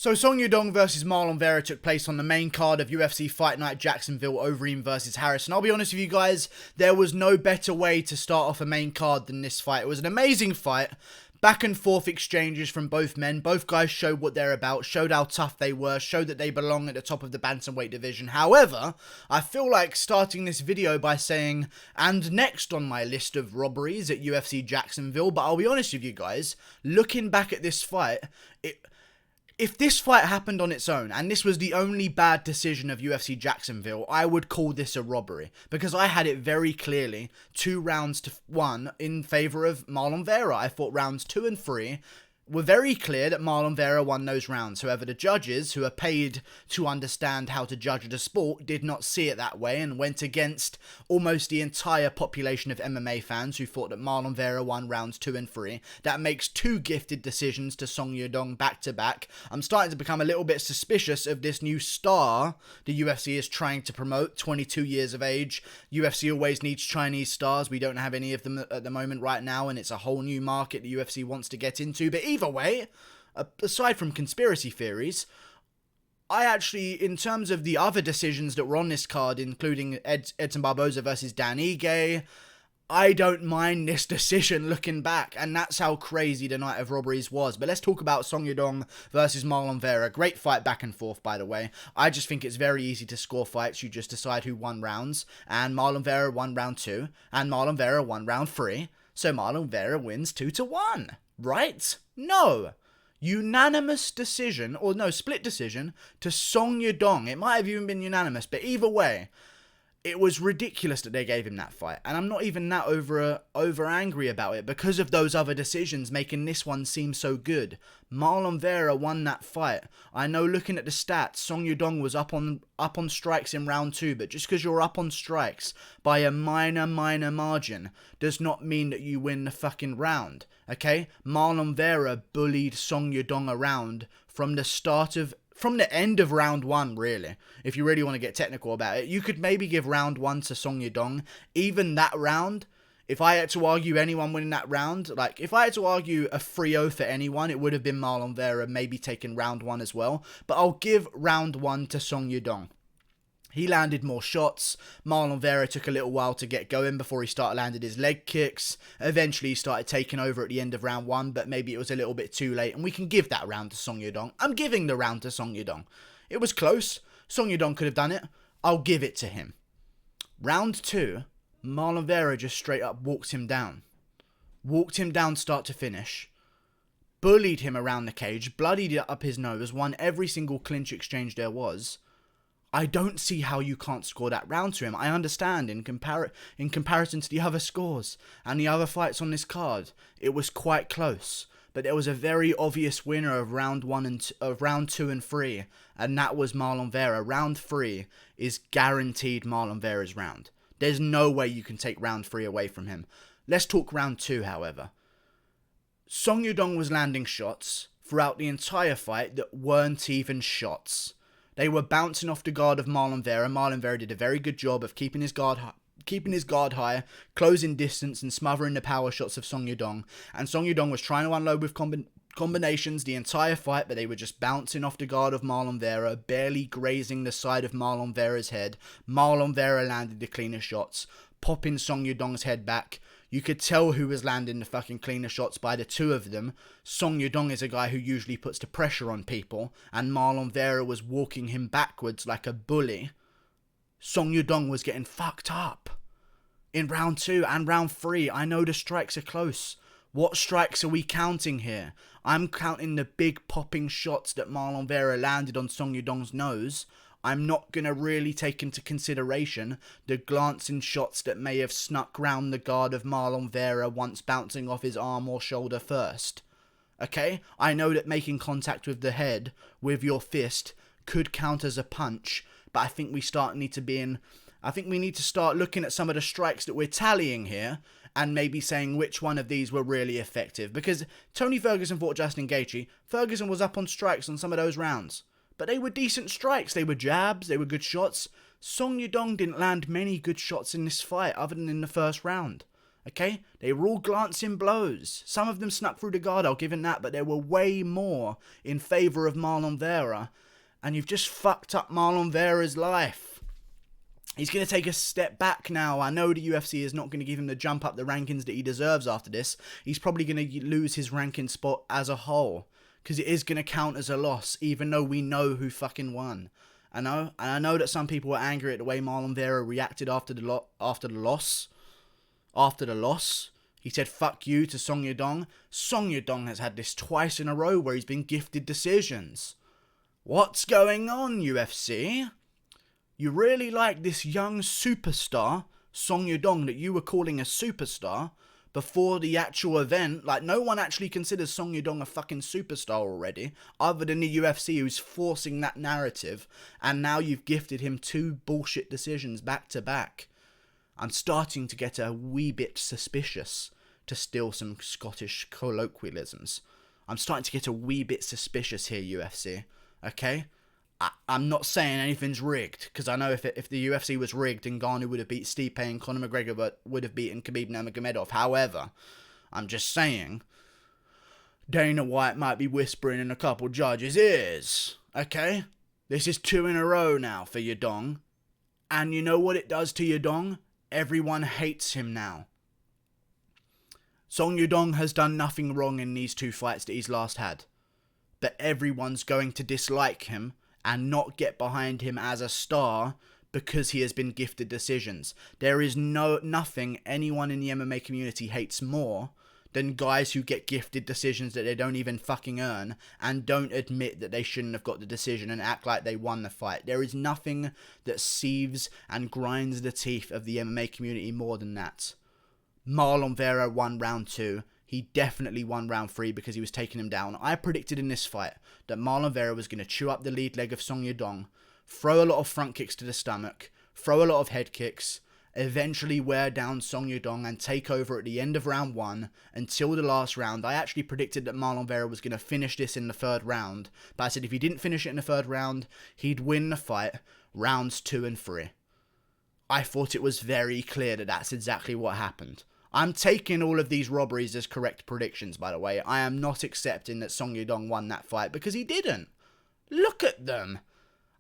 So Song Yadong versus Marlon Vera took place on the main card of UFC Fight Night Jacksonville Overeem versus Harris. And I'll be honest with you guys, there was no better way to start off a main card than this fight. It was an amazing fight. Back and forth exchanges from both men. Both guys showed what they're about, showed how tough they were, showed that they belong at the top of the bantamweight division. However, I feel like starting this video by saying, and next on my list of robberies at UFC Jacksonville, but I'll be honest with you guys, looking back at this fight, if this fight happened on its own, and this was the only bad decision of UFC Jacksonville, I would call this a robbery. Because I had it very clearly 2 rounds to 1 in favour of Marlon Vera. I thought rounds 2 and 3 were very clear that Marlon Vera won those rounds. However, the judges, who are paid to understand how to judge the sport, did not see it that way and went against almost the entire population of MMA fans who thought that Marlon Vera won rounds 2 and 3. That makes 2 gifted decisions to Song Yadong back to back. I'm starting to become a little bit suspicious of this new star the UFC is trying to promote, 22 years of age. UFC always needs Chinese stars. We don't have any of them at the moment right now, and it's a whole new market the UFC wants to get into. But either way, aside from conspiracy theories, I actually, in terms of the other decisions that were on this card, including Edson Barboza versus Dan Ige, I don't mind this decision looking back, and that's how crazy the night of robberies was. But let's talk about Song Yadong versus Marlon Vera. Great fight back and forth, by the way. I just think it's very easy to score fights. You just decide who won rounds, and Marlon Vera won round 2, and Marlon Vera won round 3. So Marlon Vera wins 2-1, right? No. Unanimous decision, or no, split decision to Song Yadong. It might have even been unanimous, but either way, it was ridiculous that they gave him that fight. And I'm not even that over angry about it because of those other decisions making this one seem so good. Marlon Vera won that fight. I know, looking at the stats, Song Yadong was up on strikes in round 2, but just because you're up on strikes by a minor margin does not mean that you win the fucking round. Okay? Marlon Vera bullied Song Yadong around from the end of round 1, really. If you really want to get technical about it, you could maybe give round 1 to Song Yadong. Even that round, if I had to argue anyone winning that round, like, if I had to argue a 3-0 for anyone, it would have been Marlon Vera, maybe taking round 1 as well. But I'll give round 1 to Song Yadong. He landed more shots. Marlon Vera took a little while to get going before he started landing his leg kicks. Eventually, he started taking over at the end of round 1, but maybe it was a little bit too late, and we can give that round to Song Yadong. I'm giving the round to Song Yadong. It was close. Song Yadong could have done it. I'll give it to him. Round 2, Marlon Vera just straight up walked him down. Walked him down start to finish. Bullied him around the cage, bloodied up his nose, won every single clinch exchange there was. I don't see how you can't score that round to him. I understand in comparison to the other scores and the other fights on this card, it was quite close. But there was a very obvious winner of round 2 and 3, and that was Marlon Vera. Round 3 is guaranteed Marlon Vera's round. There's no way you can take round 3 away from him. Let's talk round 2, however. Song Yadong was landing shots throughout the entire fight that weren't even shots. They were bouncing off the guard of Marlon Vera. Marlon Vera did a very good job of keeping his guard high, closing distance and smothering the power shots of Song Yadong. And Song Yadong was trying to unload with combinations the entire fight, but they were just bouncing off the guard of Marlon Vera, barely grazing the side of Marlon Vera's head. Marlon Vera landed the cleaner shots, popping Song Yadong's head back. You could tell who was landing the fucking cleaner shots by the 2 of them. Song Yadong is a guy who usually puts the pressure on people, and Marlon Vera was walking him backwards like a bully. Song Yadong was getting fucked up. In round 2 and round 3, I know the strikes are close. What strikes are we counting here? I'm counting the big popping shots that Marlon Vera landed on Song Yadong's nose. I'm not going to really take into consideration the glancing shots that may have snuck round the guard of Marlon Vera once bouncing off his arm or shoulder first. Okay? I know that making contact with the head with your fist could count as a punch, but I think we need to start looking at some of the strikes that we're tallying here and maybe saying which one of these were really effective. Because Tony Ferguson fought Justin Gaethje. Ferguson was up on strikes on some of those rounds. But they were decent strikes. They were jabs. They were good shots. Song Yadong didn't land many good shots in this fight other than in the first round. Okay? They were all glancing blows. Some of them snuck through the guard, I'll give him that, but there were way more in favour of Marlon Vera. And you've just fucked up Marlon Vera's life. He's going to take a step back now. I know the UFC is not going to give him the jump up the rankings that he deserves after this. He's probably going to lose his ranking spot as a whole. Because it is going to count as a loss, even though we know who fucking won. And I know that some people were angry at the way Marlon Vera reacted after the loss. After the loss, he said fuck you to Song Yadong. Song Yadong has had this twice in a row where he's been gifted decisions. What's going on, UFC? You really like this young superstar, Song Yadong, that you were calling a superstar before the actual event. Like, no one actually considers Song Yadong a fucking superstar already, other than the UFC, who's forcing that narrative, and now you've gifted him 2 bullshit decisions back to back. I'm starting to get a wee bit suspicious, to steal some Scottish colloquialisms. I'm starting to get a wee bit suspicious here, UFC. Okay? I'm not saying anything's rigged, because I know if the UFC was rigged, then Ngannou would have beat Stipe and Conor McGregor would have beaten Khabib Nurmagomedov. However, I'm just saying, Dana White might be whispering in a couple judges' ears. Okay? This is 2 in a row now for Yadong. And you know what it does to Yadong? Everyone hates him now. Song Yadong has done nothing wrong in these 2 fights that he's last had. But everyone's going to dislike him and not get behind him as a star because he has been gifted decisions. There is nothing anyone in the MMA community hates more than guys who get gifted decisions that they don't even fucking earn and don't admit that they shouldn't have got the decision and act like they won the fight. There is nothing that sieves and grinds the teeth of the MMA community more than that. Marlon Vera won round 2. He definitely won round 3 because he was taking him down. I predicted in this fight that Marlon Vera was going to chew up the lead leg of Song Yadong, throw a lot of front kicks to the stomach, throw a lot of head kicks, eventually wear down Song Yadong and take over at the end of round 1 until the last round. I actually predicted that Marlon Vera was going to finish this in the 3rd round, but I said if he didn't finish it in the 3rd round, he'd win the fight rounds 2 and 3. I thought it was very clear that that's exactly what happened. I'm taking all of these robberies as correct predictions, by the way. I am not accepting that Song Yadong won that fight because he didn't. Look at them.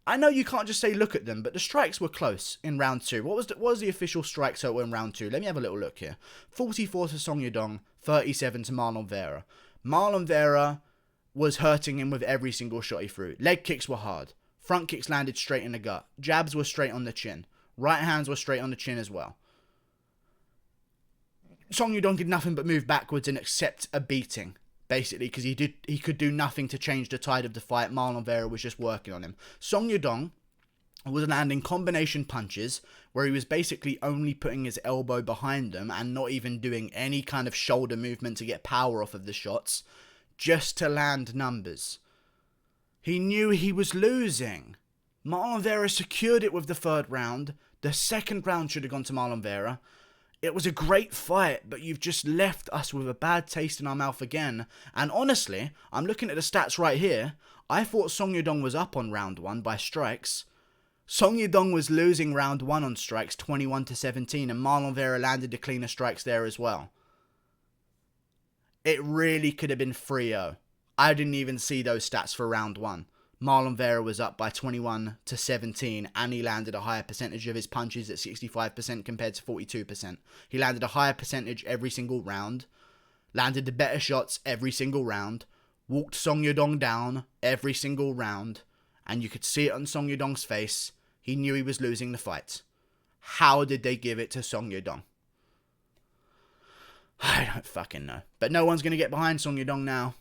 I know you can't just say look at them, but the strikes were close in round 2. What was the official strike total in round 2? Let me have a little look here. 44 to Song Yadong, 37 to Marlon Vera. Marlon Vera was hurting him with every single shot he threw. Leg kicks were hard. Front kicks landed straight in the gut. Jabs were straight on the chin. Right hands were straight on the chin as well. Song Yadong did nothing but move backwards and accept a beating, basically, because he could do nothing to change the tide of the fight. Marlon Vera was just working on him. Song Yadong was landing combination punches where he was basically only putting his elbow behind them and not even doing any kind of shoulder movement to get power off of the shots, just to land numbers. He knew he was losing. Marlon Vera secured it with the 3rd round. The 2nd round should have gone to Marlon Vera. It was a great fight, but you've just left us with a bad taste in our mouth again. And honestly, I'm looking at the stats right here. I thought Song Yadong was up on round 1 by strikes. Song Yadong was losing round 1 on strikes, 21 to 17, and Marlon Vera landed the cleaner strikes there as well. It really could have been 3-0. I didn't even see those stats for round 1. Marlon Vera was up by 21 to 17 and he landed a higher percentage of his punches at 65% compared to 42%. He landed a higher percentage every single round, landed the better shots every single round, walked Song Yadong down every single round, and you could see it on Song Yadong's face. He knew he was losing the fight. How did they give it to Song Yadong? I don't fucking know. But no one's going to get behind Song Yadong now.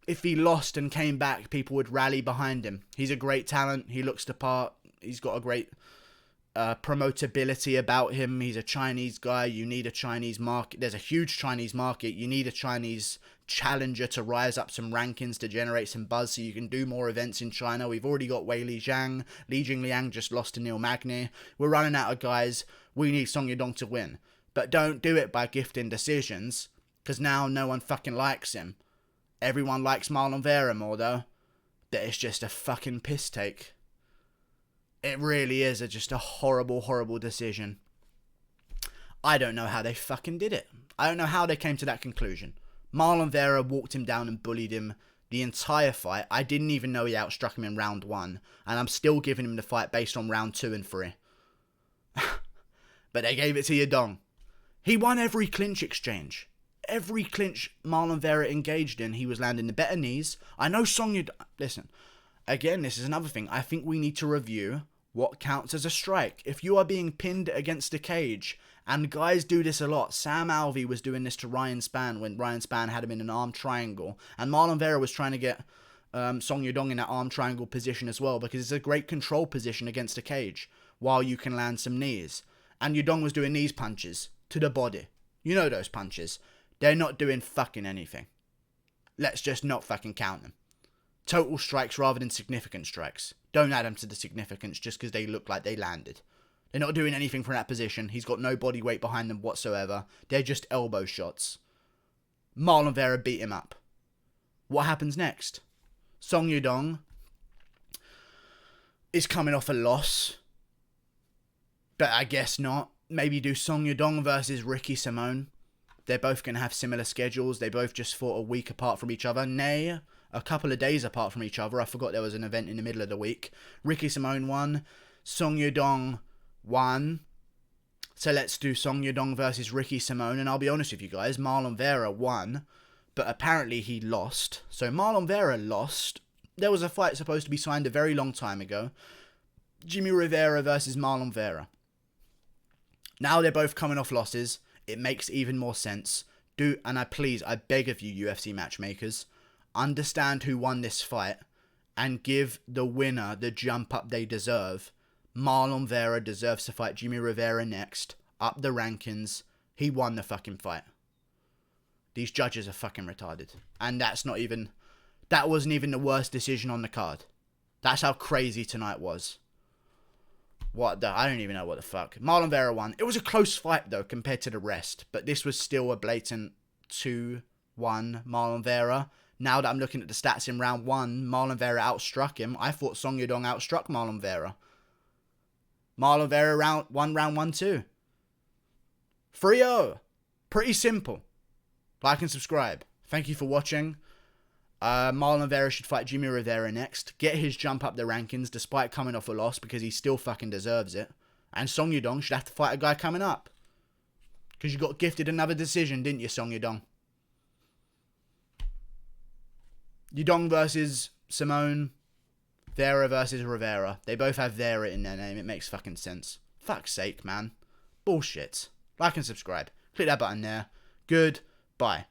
If he lost and came back, people would rally behind him. He's a great talent. He looks the part. He's got a great promotability about him. He's a Chinese guy. You need a Chinese market. There's a huge Chinese market. You need a Chinese challenger to rise up some rankings to generate some buzz so you can do more events in China. We've already got Wei Li Zhang. Li Jingliang just lost to Neil Magny. We're running out of guys. We need Song Yadong to win. But don't do it by gifting decisions, because now no one fucking likes him. Everyone likes Marlon Vera more, though. But it's just a fucking piss take. It really is just a horrible, horrible decision. I don't know how they fucking did it. I don't know how they came to that conclusion. Marlon Vera walked him down and bullied him the entire fight. I didn't even know he outstruck him in round 1. And I'm still giving him the fight based on round 2 and 3. But they gave it to Yadong. He won every clinch exchange. Every clinch Marlon Vera engaged in, he was landing the better knees. I know Song Yadong... Listen, again, this is another thing. I think we need to review what counts as a strike. If you are being pinned against a cage, and guys do this a lot. Sam Alvey was doing this to Ryan Spann when Ryan Spann had him in an arm triangle. And Marlon Vera was trying to get Song Yadong in that arm triangle position as well, because it's a great control position against a cage while you can land some knees. And Yadong was doing these punches to the body. You know those punches. They're not doing fucking anything. Let's just not fucking count them. Total strikes rather than significant strikes. Don't add them to the significance just because they look like they landed. They're not doing anything from that position. He's got no body weight behind them whatsoever. They're just elbow shots. Marlon Vera beat him up. What happens next? Song Yadong is coming off a loss. But I guess not. Maybe do Song Yadong versus Ricky Simone. They're both going to have similar schedules. They both just fought a week apart from each other. Nay, a couple of days apart from each other. I forgot there was an event in the middle of the week. Ricky Simone won. Song Yadong won. So let's do Song Yadong versus Ricky Simone. And I'll be honest with you guys, Marlon Vera won. But apparently he lost. So Marlon Vera lost. There was a fight supposed to be signed a very long time ago. Jimmy Rivera versus Marlon Vera. Now they're both coming off losses. It makes even more sense. I beg of you, UFC matchmakers, understand who won this fight and give the winner the jump up they deserve. Marlon Vera deserves to fight Jimmy Rivera next. Up the rankings. He won the fucking fight. These judges are fucking retarded. And that wasn't even the worst decision on the card. That's how crazy tonight was. I don't even know what the fuck. Marlon Vera won. It was a close fight, though, compared to the rest. But this was still a blatant 2-1 Marlon Vera. Now that I'm looking at the stats in round 1, Marlon Vera outstruck him. I thought Song Yadong outstruck Marlon Vera. Marlon Vera won round 1 too. 3-0. Pretty simple. Like and subscribe. Thank you for watching. Marlon Vera should fight Jimmy Rivera next. Get his jump up the rankings despite coming off a loss because he still fucking deserves it. And Song Yadong should have to fight a guy coming up. Because you got gifted another decision, didn't you, Song Yadong? Yadong versus Simone. Vera versus Rivera. They both have Vera in their name. It makes fucking sense. Fuck's sake, man. Bullshit. Like and subscribe. Click that button there. Goodbye.